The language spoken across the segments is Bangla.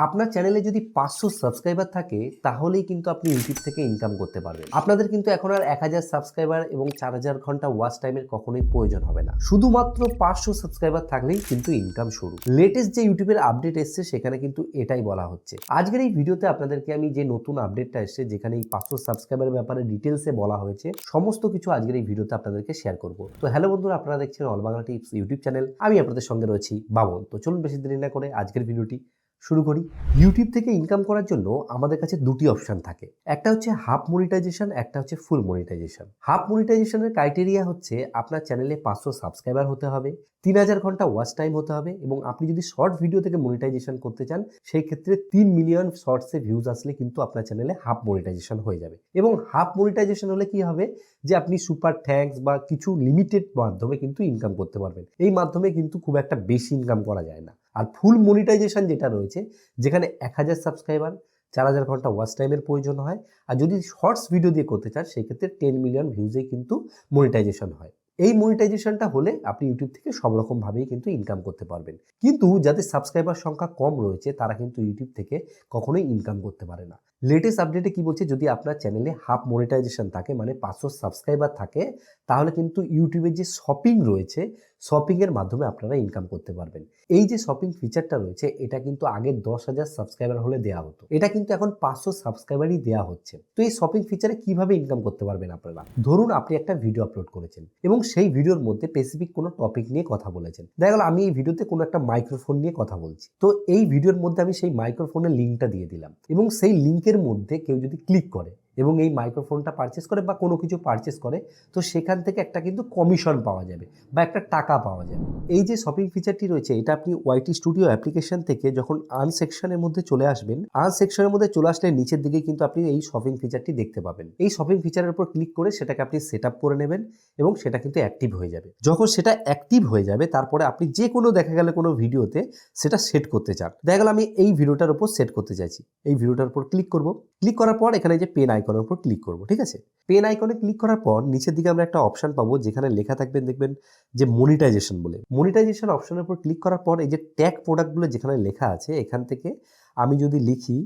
আপনার চ্যানেলে যদি 500 সাবস্ক্রাইবার থাকে তাহলেই কিন্তু আপনি ইউটিউব থেকে ইনকাম করতে পারবেন। আপনাদের কিন্তু এখন আর 1000 সাবস্ক্রাইবার এবং 4000 ঘন্টা ওয়াচ টাইমের কখনোই প্রয়োজন হবে না। শুধুমাত্র 500 সাবস্ক্রাইবার থাকলেই কিন্তু ইনকাম শুরু। লেটেস্ট যে ইউটিউবের আপডেট এসছে সেখানে কিন্তু এটাই বলা হচ্ছে। আজকের এই ভিডিওতে আপনাদেরকে আমি যে নতুন আপডেটটা এসছে যেখানে এই 500 সাবস্ক্রাইবারের ব্যাপারে ডিটেলসে বলা হয়েছে সমস্ত কিছু আজকের এই ভিডিওতে আপনাদেরকে শেয়ার করব। তো হ্যালো বন্ধুরা, আপনারা দেখছেন all Bangla tips YouTube channel. আমি আপনাদের সঙ্গে রয়েছি বাবন। তো চলুন বেশি দেরি না করে আজকের ভিডিওটি শুরু করি। ইউটিউব থেকে ইনকাম করার জন্য আমাদের কাছে দুটি অপশন থাকে, একটা হচ্ছে হাফ মনিটাইজেশন, একটা হচ্ছে ফুল মনিটাইজেশন। হাফ মনিটাইজেশনের ক্রাইটেরিয়া হচ্ছে আপনার চ্যানেলে 500 সাবস্ক্রাইবার হতে হবে, 3000 ঘন্টা ওয়াচ টাইম হতে হবে এবং আপনি যদি শর্ট ভিডিও থেকে মনিটাইজেশন করতে চান সেই ক্ষেত্রে 3 মিলিয়ন শর্টসে ভিউজ আসলে কিন্তু আপনার চ্যানেলে হাফ মনিটাইজেশন হয়ে যাবে। এবং হাফ মনিটাইজেশন হলে কি হবে যে আপনি সুপার থ্যাঙ্কস বা কিছু লিমিটেড মাধ্যমে কিন্তু ইনকাম করতে পারবেন। এই মাধ্যমে কিন্তু খুব একটা বেশি ইনকাম করা যায় না। আর ফুল মনিটাইজেশন যেটা রয়েছে যেখানে 1000 সাবস্ক্রাইবার, 4000 ঘন্টা ওয়াচ টাইমের প্রয়োজন হয়, আর যদি শর্টস ভিডিও দিয়ে করতে চান সেই ক্ষেত্রে 10 মিলিয়ন ভিউজেই কিন্তু মনিটাইজেশন হয়। এই মনিটাইজেশনটা হলে আপনি ইউটিউব থেকে সব রকম ভাবেই কিন্তু ইনকাম করতে পারবেন। কিন্তু যাদের সাবস্ক্রাইবার সংখ্যা কম রয়েছে তারা কিন্তু ইউটিউব থেকে কখনোই ইনকাম করতে পারে না। লেটেস্ট আপডেটে কি বলছে, যদি আপনার চ্যানেলে হাফ মনিটাইজেশন থাকে মানে 500 সাবস্ক্রাইবার থাকে তাহলে কিন্তু ইউটিউবের যে শপিং রয়েছে শপিং এর মাধ্যমে আপনারা ইনকাম করতে পারবেন। এই যে শপিং ফিচারটা রয়েছে এটা কিন্তু আগে 10,000 সাবস্ক্রাইবার হলে দেওয়া হতো, এটা কিন্তু এখন 500 সাবস্ক্রাইবারই দেওয়া হচ্ছে। তো এই শপিং ফিচারে কিভাবে ইনকাম করতে পারবেন আপনারা? ধরুন আপনি একটা ভিডিও আপলোড করেছেন এবং সেই ভিডিওর মধ্যে স্পেসিফিক কোনো টপিক নিয়ে কথা বলেছেন। দেখা গেল আমি এই ভিডিওতে কোনো একটা মাইক্রোফোন নিয়ে কথা বলছি, তো এই ভিডিওর মধ্যে আমি সেই মাইক্রোফোনের লিঙ্কটা দিয়ে দিলাম এবং সেই লিঙ্কের মধ্যে কেউ যদি ক্লিক করে এবং এই মাইক্রোফোনটা পারচেস করে বা কোনো কিছু পারচেস করে তো সেখান থেকে একটা কিন্তু কমিশন পাওয়া যাবে বা একটা টাকা পাওয়া যাবে। এই যে শপিং ফিচারটি রয়েছে এটা আপনি ওয়াইটি স্টুডিও অ্যাপ্লিকেশন থেকে যখন আর্ন সেকশনের মধ্যে চলে আসবেন, আর্ন সেকশনের মধ্যে চলে আসলে নিচের দিকে কিন্তু আপনি এই শপিং ফিচারটি দেখতে পাবেন। এই শপিং ফিচারের উপর ক্লিক করে সেটাকে আপনি সেট আপ করে নেবেন এবং সেটা কিন্তু অ্যাক্টিভ হয়ে যাবে। যখন সেটা অ্যাক্টিভ হয়ে যাবে তারপরে আপনি যে কোনো দেখা গেলে কোনো ভিডিওতে সেটা সেট করতে চান, দেখা গেল আমি এই ভিডিওটার উপর সেট করতে চাইছি, এই ভিডিওটার উপর ক্লিক করব। ক্লিক করার পর এখানে যে পেন আইকনের উপর ক্লিক করব, ঠিক আছে? পেন আইকনে ক্লিক করার পর নিচের দিকে আমরা একটা অপশন পাবো যেখানে লেখা থাকবেন, দেখবেন যে মনিটাইজেশন বলে। মনিটাইজেশন অপশনের উপর ক্লিক করার পর এই যে ট্যাগ প্রোডাক্টগুলো যেখানে লেখা আছে এখান থেকে আমি যদি লিখি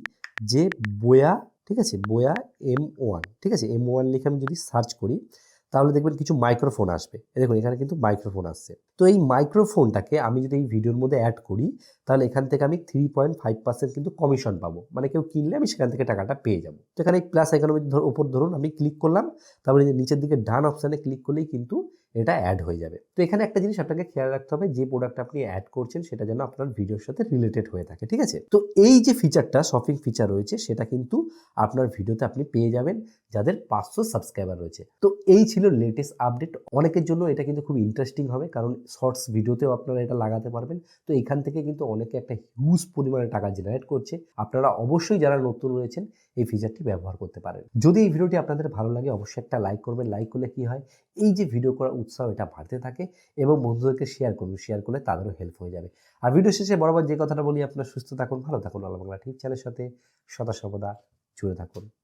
যে বোয়া, ঠিক আছে, বোয়া M1, ঠিক আছে, M1 লিখে আমি যদি সার্চ করি তাহলে দেখবেন কিছু মাইক্রোফোন আসবে। দেখুন এখানে কিন্তু মাইক্রোফোন আসছে। তো এই মাইক্রোফোনটাকে আমি যদি এই ভিডিওর মধ্যে অ্যাড করি তাহলে এখান থেকে আমি 3.5% কিন্তু কমিশন পাবো, মানে কেউ কিনলে আমি সেখান থেকে টাকাটা পেয়ে যাবো। তো এখানে প্লাস আইকনের উপর ধরুন আমি ক্লিক করলাম, তারপরে যে নিচের দিকে ডান অপশানে ক্লিক করলেই কিন্তু এটা অ্যাড হয়ে যাবে। তো এখানে একটা জিনিস আপনাকে খেয়াল রাখতে হবে, যে প্রোডাক্ট আপনি অ্যাড করছেন সেটা যেন আপনার ভিডিওর সাথে রিলেটেড হয়ে থাকে, ঠিক আছে? তো এই যে ফিচারটা শপিং ফিচার রয়েছে সেটা কিন্তু আপনার ভিডিওতে আপনি পেয়ে যাবেন যাদের 500 সাবস্ক্রাইবার রয়েছে। তো এই ছিল লেটেস্ট আপডেট। অনেকের জন্য এটা কিন্তু খুব ইন্টারেস্টিং হবে কারণ শর্টস ভিডিওতেও আপনারা এটা লাগাতে পারবেন। তো এখান থেকে কিন্তু অনেকে একটা হিউজ পরিমাণে টাকা জেনারেট করছে। আপনারা অবশ্যই যারা নতুন রয়েছেন এই ফিচারটি ব্যবহার করতে পারেন। যদি এই ভিডিওটি আপনাদের ভালো লাগে অবশ্যই একটা লাইক করবেন। লাইক করলে কি হয়, এই যে ভিডিও করার উৎসাহ এটা বাড়তে থাকে এবং বন্ধুদেরকে শেয়ার করুন, শেয়ার করলে তাদেরও হেল্প হয়ে যাবে। আর ভিডিও শেষে বরাবর যে কথাটা বলি, আপনারা সুস্থ থাকুন, ভালো থাকুন, আলো বাংলা টিভি চ্যানেলের সাথে সদা সর্বদা জুড়ে থাকুন।